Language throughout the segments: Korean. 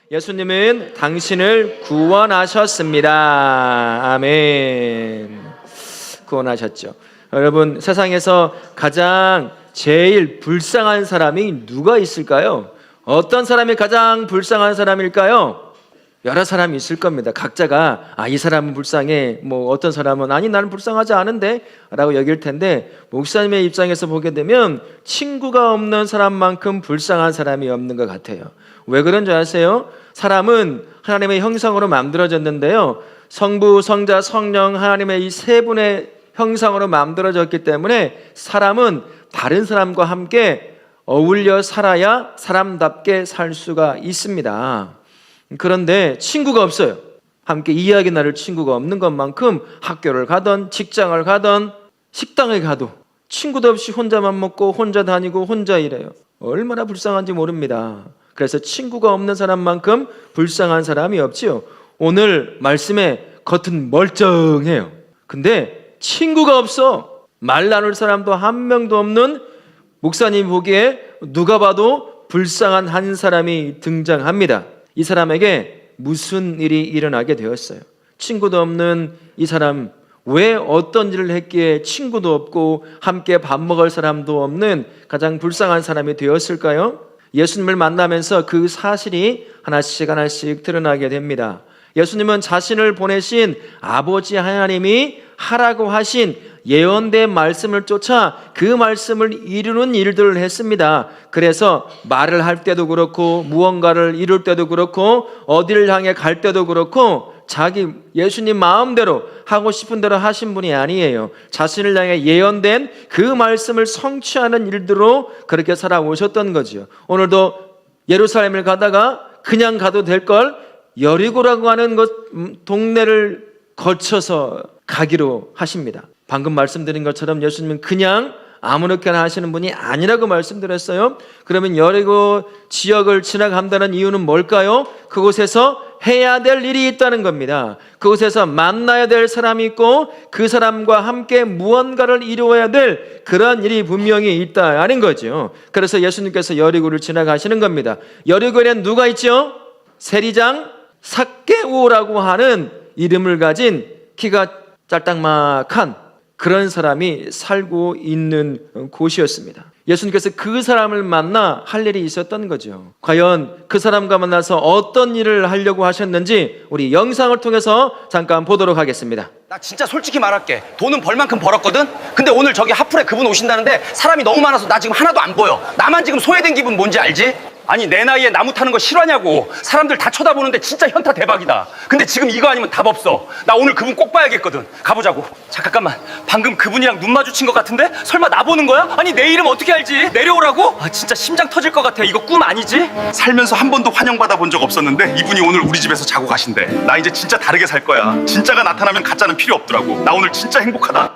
예수님은 당신을 구원하셨습니다. 아멘. 구원하셨죠. 여러분, 세상에서 가장 제일 불쌍한 사람이 누가 있을까요? 어떤 사람이 가장 불쌍한 사람일까요? 여러 사람이 있을 겁니다. 각자가 이 사람은 불쌍해, 어떤 사람은 아니 나는 불쌍하지 않은데 라고 여길 텐데, 목사님의 입장에서 보게 되면 친구가 없는 사람만큼 불쌍한 사람이 없는 것 같아요. 왜 그런 줄 아세요? 사람은 하나님의 형상으로 만들어졌는데요, 성부, 성자, 성령, 하나님의 이 세 분의 형상으로 만들어졌기 때문에 사람은 다른 사람과 함께 어울려 살아야 사람답게 살 수가 있습니다. 그런데 친구가 없어요. 함께 이야기 나눌 친구가 없는 것만큼 학교를 가던 직장을 가던 식당에 가도 친구도 없이 혼자만 먹고 혼자 다니고 혼자 일해요. 얼마나 불쌍한지 모릅니다. 그래서 친구가 없는 사람만큼 불쌍한 사람이 없지요. 오늘 말씀에 겉은 멀쩡해요. 근데 친구가 없어. 말 나눌 사람도 한 명도 없는 목사님 보기에 누가 봐도 불쌍한 한 사람이 등장합니다. 이 사람에게 무슨 일이 일어나게 되었어요? 친구도 없는 이 사람, 왜 어떤 일을 했기에 친구도 없고 함께 밥 먹을 사람도 없는 가장 불쌍한 사람이 되었을까요? 예수님을 만나면서 그 사실이 하나씩 드러나게 됩니다. 예수님은 자신을 보내신 아버지 하나님이 하라고 하신 예언된 말씀을 쫓아 그 말씀을 이루는 일들을 했습니다. 그래서 말을 할 때도 그렇고 무언가를 이룰 때도 그렇고 어디를 향해 갈 때도 그렇고 자기 예수님 마음대로 하고 싶은 대로 하신 분이 아니에요. 자신을 향해 예언된 그 말씀을 성취하는 일들로 그렇게 살아오셨던 거죠. 오늘도 예루살렘을 가다가 그냥 가도 될 걸 여리고라고 하는 동네를 거쳐서 가기로 하십니다. 방금 말씀드린 것처럼 예수님은 그냥 아무렇게나 하시는 분이 아니라고 말씀드렸어요. 그러면 여리고 지역을 지나간다는 이유는 뭘까요? 그곳에서 해야 될 일이 있다는 겁니다. 그곳에서 만나야 될 사람이 있고 그 사람과 함께 무언가를 이루어야 될 그런 일이 분명히 있다는 거죠. 그래서 예수님께서 여리고를 지나가시는 겁니다. 여리고에는 누가 있죠? 세리장 삭개오라고 하는 이름을 가진 키가 짤딱막한 그런 사람이 살고 있는 곳이었습니다. 예수님께서 그 사람을 만나 할 일이 있었던 거죠. 과연 그 사람과 만나서 어떤 일을 하려고 하셨는지 우리 영상을 통해서 잠깐 보도록 하겠습니다. 나 진짜 솔직히 말할게. 돈은 벌 만큼 벌었거든? 근데 오늘 저기 하풀에 그분 오신다는데 사람이 너무 많아서 나 지금 하나도 안 보여. 나만 지금 소외된 기분 뭔지 알지? 아니 내 나이에 나무 타는 거 싫어하냐고. 사람들 다 쳐다보는데 진짜 현타 대박이다. 근데 지금 이거 아니면 답 없어. 나 오늘 그분 꼭 봐야겠거든. 가보자고. 잠깐만, 방금 그분이랑 눈 마주친 것 같은데? 설마 나 보는 거야? 아니 내 이름 어떻게 알지? 내려오라고? 진짜 심장 터질 것 같아. 이거 꿈 아니지? 살면서 한 번도 환영받아 본 적 없었는데 이분이 오늘 우리 집에서 자고 가신대. 나 이제 진짜 다르게 살 거야. 진짜가 나타나면 가짜는 필요 없더라고. 나 오늘 진짜 행복하다.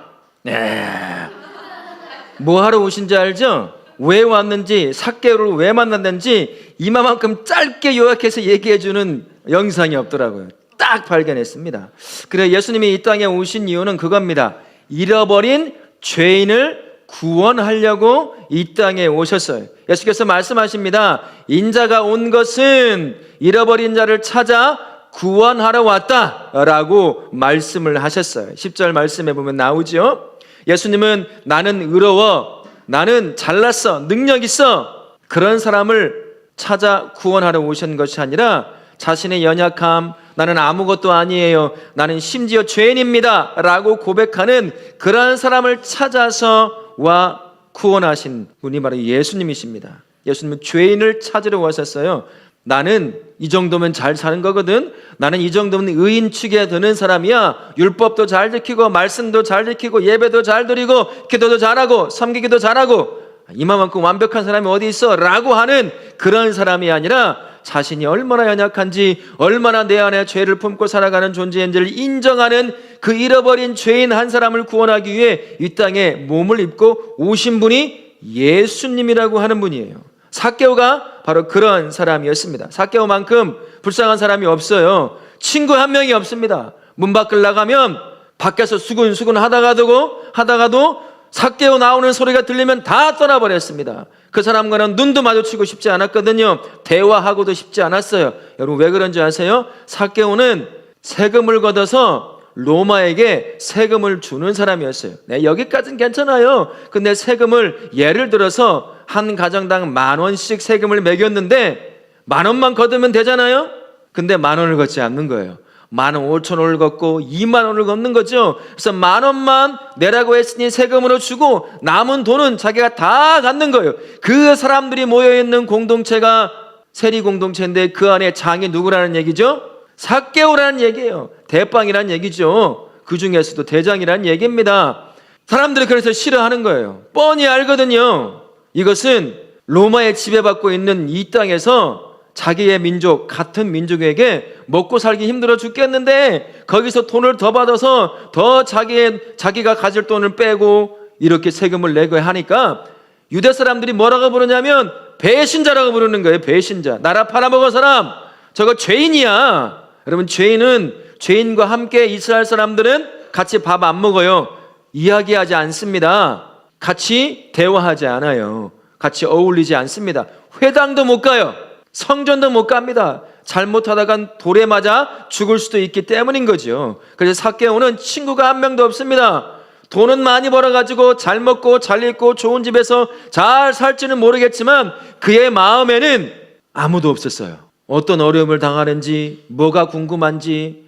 뭐 하러 오신지 알죠? 왜 왔는지, 삭개오를 왜 만났는지 이마만큼 짧게 요약해서 얘기해주는 영상이 없더라고요. 딱 발견했습니다. 그래 예수님이 이 땅에 오신 이유는 그겁니다. 잃어버린 죄인을 구원하려고 이 땅에 오셨어요. 예수께서 말씀하십니다. 인자가 온 것은 잃어버린 자를 찾아 구원하러 왔다라고 말씀을 하셨어요. 10절 말씀에 보면 나오죠. 예수님은 나는 의로워, 나는 잘났어, 능력 있어, 그런 사람을 찾아 구원하러 오신 것이 아니라 자신의 연약함, 나는 아무것도 아니에요, 나는 심지어 죄인입니다 라고 고백하는 그런 사람을 찾아서 와 구원하신 분이 바로 예수님이십니다. 예수님은 죄인을 찾으러 오셨어요. 나는 이 정도면 잘 사는 거거든. 나는 이 정도면 의인 축에 드는 사람이야. 율법도 잘 지키고 말씀도 잘 지키고 예배도 잘 드리고 기도도 잘하고 섬기기도 잘하고 이만큼 완벽한 사람이 어디 있어? 라고 하는 그런 사람이 아니라 자신이 얼마나 연약한지, 얼마나 내 안에 죄를 품고 살아가는 존재인지를 인정하는 그 잃어버린 죄인 한 사람을 구원하기 위해 이 땅에 몸을 입고 오신 분이 예수님이라고 하는 분이에요. 삭개오가 바로 그런 사람이었습니다. 삭개오만큼 불쌍한 사람이 없어요. 친구 한 명이 없습니다. 문 밖을 나가면 밖에서 수근수근 하다가도 삭개오 나오는 소리가 들리면 다 떠나버렸습니다. 그 사람과는 눈도 마주치고 싶지 않았거든요. 대화하고도 싶지 않았어요. 여러분 왜 그런지 아세요? 삭개오는 세금을 걷어서 로마에게 세금을 주는 사람이었어요. 네, 여기까지는 괜찮아요. 근데 세금을 예를 들어서 한 가정당 10,000원씩 세금을 매겼는데 10,000원만 걷으면 되잖아요. 근데 10,000원을 걷지 않는 거예요. 15,000원을 걷고 20,000원을 걷는 거죠. 그래서 10,000원만 내라고 했으니 세금으로 주고 남은 돈은 자기가 다 갖는 거예요. 그 사람들이 모여있는 공동체가 세리 공동체인데 그 안에 장이 누구라는 얘기죠? 삭개오라는 얘기예요. 대빵이라는 얘기죠. 그 중에서도 대장이라는 얘기입니다. 사람들이 그래서 싫어하는 거예요. 뻔히 알거든요. 이것은 로마에 지배받고 있는 이 땅에서 자기의 민족, 같은 민족에게 먹고 살기 힘들어 죽겠는데 거기서 돈을 더 받아서 더 자기가 가질 돈을 빼고 이렇게 세금을 내고 하니까 유대 사람들이 뭐라고 부르냐면 배신자라고 부르는 거예요. 배신자. 나라 팔아먹은 사람. 저거 죄인이야. 여러분 죄인과 함께 이스라엘 사람들은 같이 밥 안 먹어요. 이야기하지 않습니다. 같이 대화하지 않아요. 같이 어울리지 않습니다. 회당도 못 가요. 성전도 못 갑니다. 잘못하다간 돌에 맞아 죽을 수도 있기 때문인 거죠. 그래서 삭개오는 친구가 한 명도 없습니다. 돈은 많이 벌어가지고 잘 먹고 잘 입고 좋은 집에서 잘 살지는 모르겠지만 그의 마음에는 아무도 없었어요. 어떤 어려움을 당하는지 뭐가 궁금한지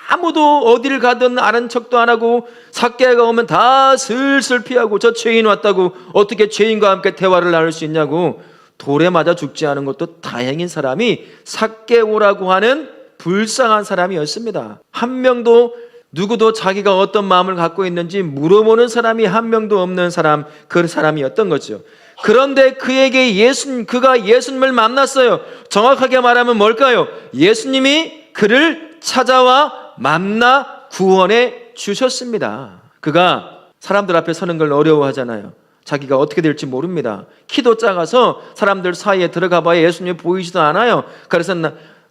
아무도 어디를 가든 아는 척도 안 하고 삭개가 오면 다 슬슬 피하고 저 죄인 왔다고 어떻게 죄인과 함께 대화를 나눌 수 있냐고 돌에 맞아 죽지 않은 것도 다행인 사람이 삭개오라고 하는 불쌍한 사람이었습니다. 한 명도 누구도 자기가 어떤 마음을 갖고 있는지 물어보는 사람이 한 명도 없는 사람, 그 사람이었던 거죠. 그런데 그에게 그가 예수님을 만났어요. 정확하게 말하면 뭘까요? 예수님이 그를 찾아와 만나 구원해 주셨습니다. 그가 사람들 앞에 서는 걸 어려워하잖아요. 자기가 어떻게 될지 모릅니다. 키도 작아서 사람들 사이에 들어가 봐야 예수님이 보이지도 않아요. 그래서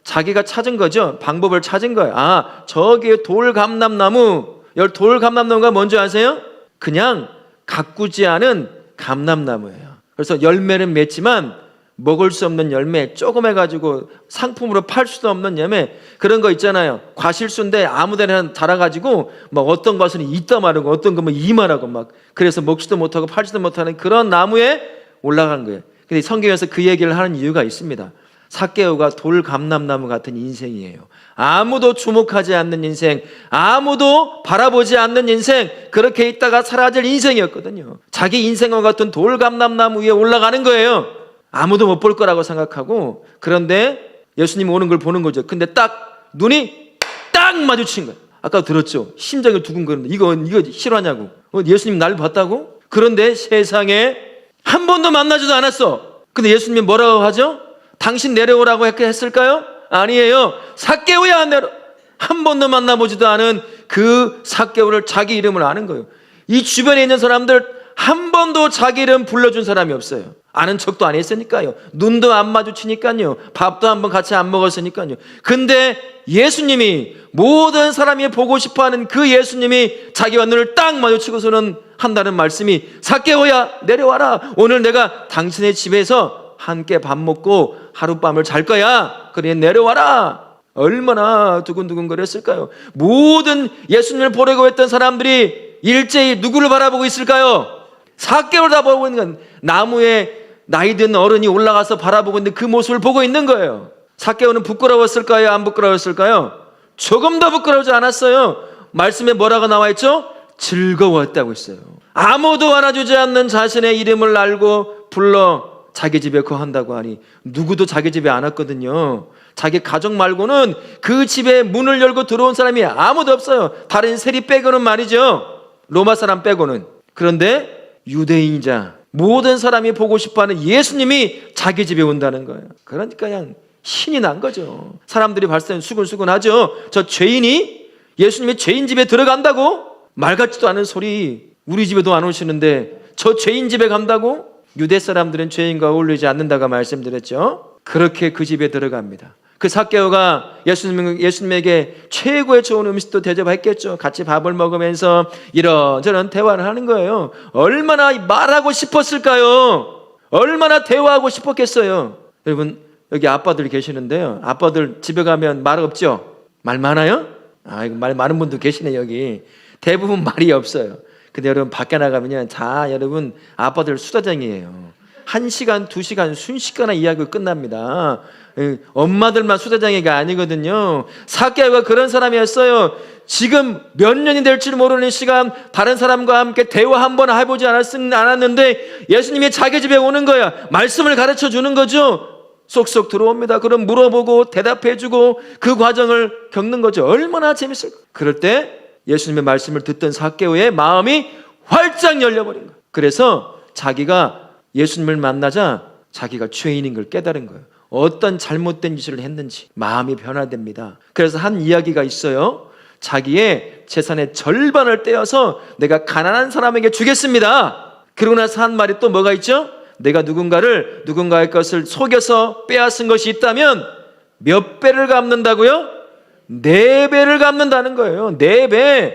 자기가 찾은 거죠. 방법을 찾은 거예요. 저기에 돌감람나무. 돌감람나무가 뭔지 아세요? 그냥 가꾸지 않은 감람나무예요. 그래서 열매는 맺지만 먹을 수 없는 열매, 조그매가지고 상품으로 팔 수도 없는 열매, 그런 거 있잖아요. 과실수인데 아무데나 자라가지고 막 어떤 것은 이따 마르고 어떤 거면 이만하고 막 그래서 먹지도 못하고 팔지도 못하는 그런 나무에 올라간 거예요. 근데 성경에서 그 얘기를 하는 이유가 있습니다. 삭개오가 돌감람나무 같은 인생이에요. 아무도 주목하지 않는 인생, 아무도 바라보지 않는 인생, 그렇게 있다가 사라질 인생이었거든요. 자기 인생과 같은 돌감람나무 위에 올라가는 거예요. 아무도 못 볼 거라고 생각하고. 그런데 예수님이 오는 걸 보는 거죠. 근데 딱 눈이 딱 마주친 거예요. 아까 들었죠? 심장이 두근거리는데 이거 실화냐고. 예수님 날 봤다고? 그런데 세상에 한 번도 만나지도 않았어. 근데 예수님이 뭐라고 하죠? 당신 내려오라고 했을까요? 아니에요. 삭개오야 내려. 한 번도 만나보지도 않은 그 삭개오를 자기 이름을 아는 거예요. 이 주변에 있는 사람들 한 번도 자기 이름 불러준 사람이 없어요. 아는 척도 안 했으니까요. 눈도 안 마주치니까요. 밥도 한번 같이 안 먹었으니까요. 근데 예수님이, 모든 사람이 보고 싶어하는 그 예수님이 자기와 눈을 딱 마주치고서는 한다는 말씀이, 삭개오야 내려와라. 오늘 내가 당신의 집에서 함께 밥 먹고 하룻밤을 잘 거야. 그래 내려와라. 얼마나 두근두근 거렸을까요? 모든 예수님을 보려고 했던 사람들이 일제히 누구를 바라보고 있을까요? 삭개오를 다 보고 있는 건, 나무에 나이 든 어른이 올라가서 바라보고 있는 그 모습을 보고 있는 거예요. 삭개오는 부끄러웠을까요? 안 부끄러웠을까요? 조금 더 부끄러우지 않았어요. 말씀에 뭐라고 나와 있죠? 즐거웠다고 했어요. 아무도 알아주지 않는 자신의 이름을 알고 불러 자기 집에 거한다고 하니 누구도 자기 집에 안 왔거든요. 자기 가족 말고는 그 집에 문을 열고 들어온 사람이 아무도 없어요. 다른 세리 빼고는 말이죠. 로마 사람 빼고는. 그런데 유대인이자 모든 사람이 보고 싶어하는 예수님이 자기 집에 온다는 거예요. 그러니까 그냥 신이 난 거죠. 사람들이 봤을 때는 수근수근하죠. 저 죄인이 예수님의 죄인 집에 들어간다고? 말 같지도 않은 소리. 우리 집에도 안 오시는데 저 죄인 집에 간다고? 유대 사람들은 죄인과 어울리지 않는다고 말씀드렸죠. 그렇게 그 집에 들어갑니다. 그 삭개오가 예수님에게 최고의 좋은 음식도 대접했겠죠. 같이 밥을 먹으면서 이런저런 대화를 하는 거예요. 얼마나 말하고 싶었을까요? 얼마나 대화하고 싶었겠어요. 여러분 여기 아빠들 계시는데요. 아빠들 집에 가면 말 없죠? 말 많아요? 이거 말 많은 분도 계시네 여기. 대부분 말이 없어요. 근데 여러분 밖에 나가면요, 다 여러분 아빠들 수다쟁이에요. 1시간, 2시간 순식간에 이야기가 끝납니다. 엄마들만 수다쟁이가 아니거든요. 삭개오가 그런 사람이었어요. 지금 몇 년이 될지 모르는 시간 다른 사람과 함께 대화 한번 해보지 않았는데 예수님이 자기 집에 오는 거야. 말씀을 가르쳐 주는 거죠. 쏙쏙 들어옵니다. 그럼 물어보고 대답해주고 그 과정을 겪는 거죠. 얼마나 재밌을까. 그럴 때 예수님의 말씀을 듣던 삭개오의 마음이 활짝 열려버린 거예요. 그래서 자기가 예수님을 만나자 자기가 죄인인 걸 깨달은 거예요. 어떤 잘못된 짓을 했는지 마음이 변화됩니다. 그래서 한 이야기가 있어요. 자기의 재산의 절반을 떼어서 내가 가난한 사람에게 주겠습니다. 그러고 나서 한 말이 또 뭐가 있죠? 내가 누군가의 것을 속여서 빼앗은 것이 있다면 몇 배를 갚는다고요? 4배를 갚는다는 거예요. 4배.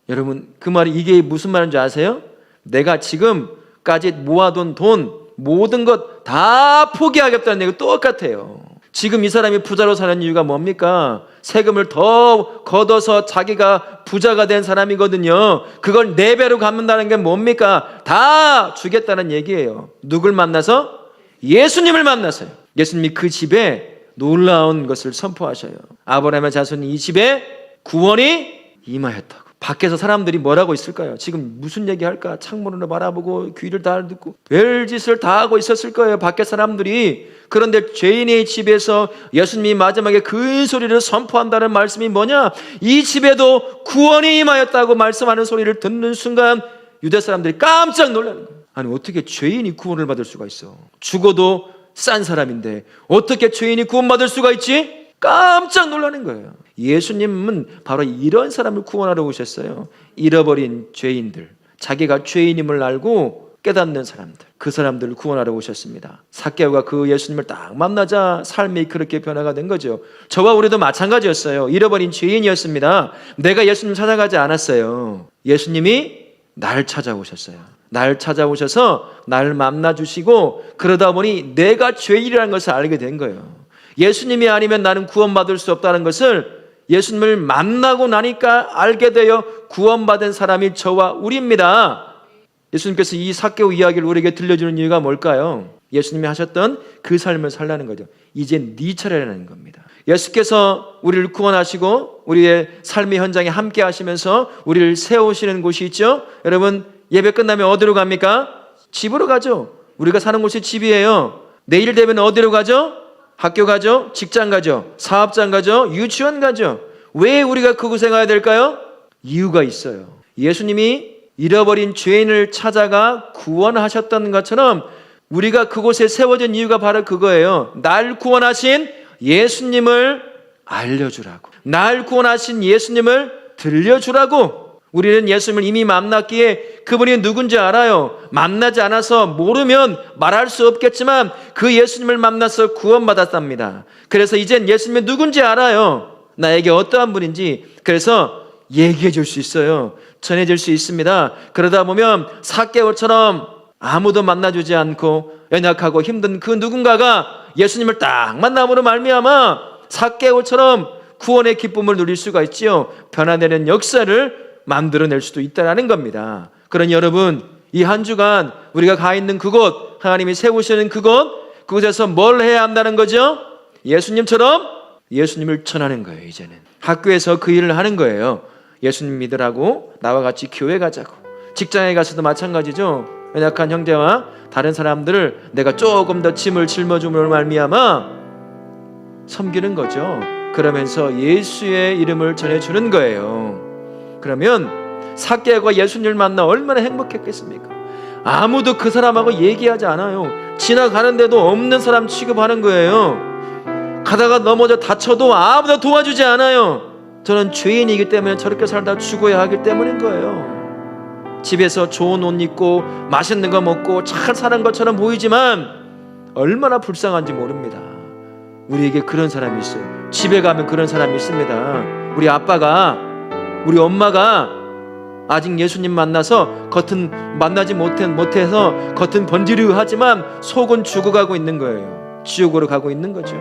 여러분 그 말이 이게 무슨 말인지 아세요? 내가 지금까지 모아둔 돈 모든 것 다 포기하겠다는 얘기가 똑같아요. 지금 이 사람이 부자로 사는 이유가 뭡니까? 세금을 더 걷어서 자기가 부자가 된 사람이거든요. 그걸 4배로 갚는다는 게 뭡니까? 다 주겠다는 얘기예요. 누굴 만나서? 예수님을 만나서요. 예수님이 그 집에 놀라운 것을 선포하셔요. 아브라함의 자손이 이 집에 구원이 임하였다고. 밖에서 사람들이 뭐라고 있을까요? 지금 무슨 얘기할까? 창문으로 바라보고 귀를 다 듣고 별짓을 다 하고 있었을 거예요. 밖에 사람들이. 그런데 죄인의 집에서 예수님이 마지막에 큰 소리를 선포한다는 말씀이 뭐냐? 이 집에도 구원이 임하였다고 말씀하는 소리를 듣는 순간 유대 사람들이 깜짝 놀라는 거예요. 아니 어떻게 죄인이 구원을 받을 수가 있어? 죽어도 싼 사람인데 어떻게 죄인이 구원받을 수가 있지? 깜짝 놀라는 거예요. 예수님은 바로 이런 사람을 구원하러 오셨어요. 잃어버린 죄인들, 자기가 죄인임을 알고 깨닫는 사람들, 그 사람들을 구원하러 오셨습니다. 삭개오가 그 예수님을 딱 만나자 삶이 그렇게 변화가 된 거죠. 저와 우리도 마찬가지였어요. 잃어버린 죄인이었습니다. 내가 예수님 찾아가지 않았어요. 예수님이 날 찾아오셨어요. 날 찾아오셔서 날 만나주시고 그러다 보니 내가 죄인이라는 것을 알게 된 거예요. 예수님이 아니면 나는 구원받을 수 없다는 것을 예수님을 만나고 나니까 알게 되어 구원받은 사람이 저와 우리입니다. 예수님께서 이 삭개오 이야기를 우리에게 들려주는 이유가 뭘까요? 예수님이 하셨던 그 삶을 살라는 거죠. 이제 네 차례라는 겁니다. 예수께서 우리를 구원하시고 우리의 삶의 현장에 함께 하시면서 우리를 세우시는 곳이 있죠. 여러분 예배 끝나면 어디로 갑니까? 집으로 가죠. 우리가 사는 곳이 집이에요. 내일 되면 어디로 가죠? 학교 가죠? 직장 가죠? 사업장 가죠? 유치원 가죠? 왜 우리가 그곳에 가야 될까요? 이유가 있어요. 예수님이 잃어버린 죄인을 찾아가 구원하셨던 것처럼 우리가 그곳에 세워진 이유가 바로 그거예요. 날 구원하신 예수님을 알려주라고. 날 구원하신 예수님을 들려주라고. 우리는 예수님을 이미 만났기에 그분이 누군지 알아요. 만나지 않아서 모르면 말할 수 없겠지만 그 예수님을 만나서 구원받았답니다. 그래서 이젠 예수님이 누군지 알아요. 나에게 어떠한 분인지. 그래서 얘기해 줄 수 있어요. 전해질 수 있습니다. 그러다 보면 삭개오처럼 아무도 만나주지 않고 연약하고 힘든 그 누군가가 예수님을 딱 만남으로 말미암아 삭개오처럼 구원의 기쁨을 누릴 수가 있지요. 변화되는 역사를 만들어낼 수도 있다는 겁니다. 그러니 여러분 이 한 주간 우리가 가 있는 그곳, 하나님이 세우시는 그곳에서 뭘 해야 한다는 거죠? 예수님처럼 예수님을 전하는 거예요. 이제는 학교에서 그 일을 하는 거예요. 예수님 믿으라고 나와 같이 교회 가자고. 직장에 가서도 마찬가지죠. 연약한 형제와 다른 사람들을 내가 조금 더 짐을 짊어줌으로 말미암아 섬기는 거죠. 그러면서 예수의 이름을 전해주는 거예요. 그러면 삭개오가 예수님을 만나 얼마나 행복했겠습니까? 아무도 그 사람하고 얘기하지 않아요. 지나가는데도 없는 사람 취급하는 거예요. 가다가 넘어져 다쳐도 아무도 도와주지 않아요. 저는 죄인이기 때문에 저렇게 살다 죽어야 하기 때문인 거예요. 집에서 좋은 옷 입고 맛있는 거 먹고 잘 사는 것처럼 보이지만 얼마나 불쌍한지 모릅니다. 우리에게 그런 사람이 있어요. 집에 가면 그런 사람이 있습니다. 우리 아빠가, 우리 엄마가 아직 예수님 만나서 겉은 만나지 못해서 겉은 번지르하지만 속은 죽어가고 있는 거예요. 지옥으로 가고 있는 거죠.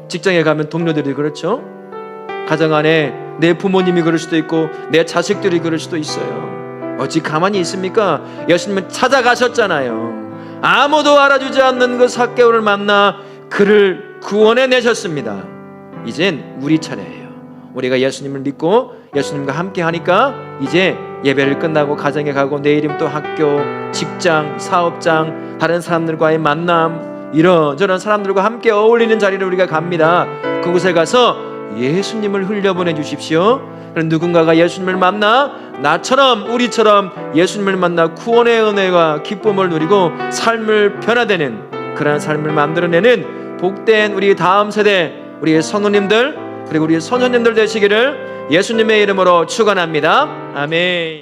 직장에 가면 동료들이 그렇죠. 가정 안에 내 부모님이 그럴 수도 있고 내 자식들이 그럴 수도 있어요. 어찌 가만히 있습니까? 예수님은 찾아가셨잖아요. 아무도 알아주지 않는 그 삭개오를 만나 그를 구원해 내셨습니다. 이젠 우리 차례예요. 우리가 예수님을 믿고 예수님과 함께 하니까 이제 예배를 끝나고 가정에 가고 내일이면 또 학교, 직장, 사업장, 다른 사람들과의 만남, 이런저런 사람들과 함께 어울리는 자리를 우리가 갑니다. 그곳에 가서 예수님을 흘려보내 주십시오. 그럼 누군가가 예수님을 만나 나처럼 우리처럼 예수님을 만나 구원의 은혜와 기쁨을 누리고 삶을 변화되는 그러한 삶을 만들어내는 복된 우리 다음 세대, 우리의 성도님들 그리고 우리 소년님들 되시기를 예수님의 이름으로 축원합니다. 아멘.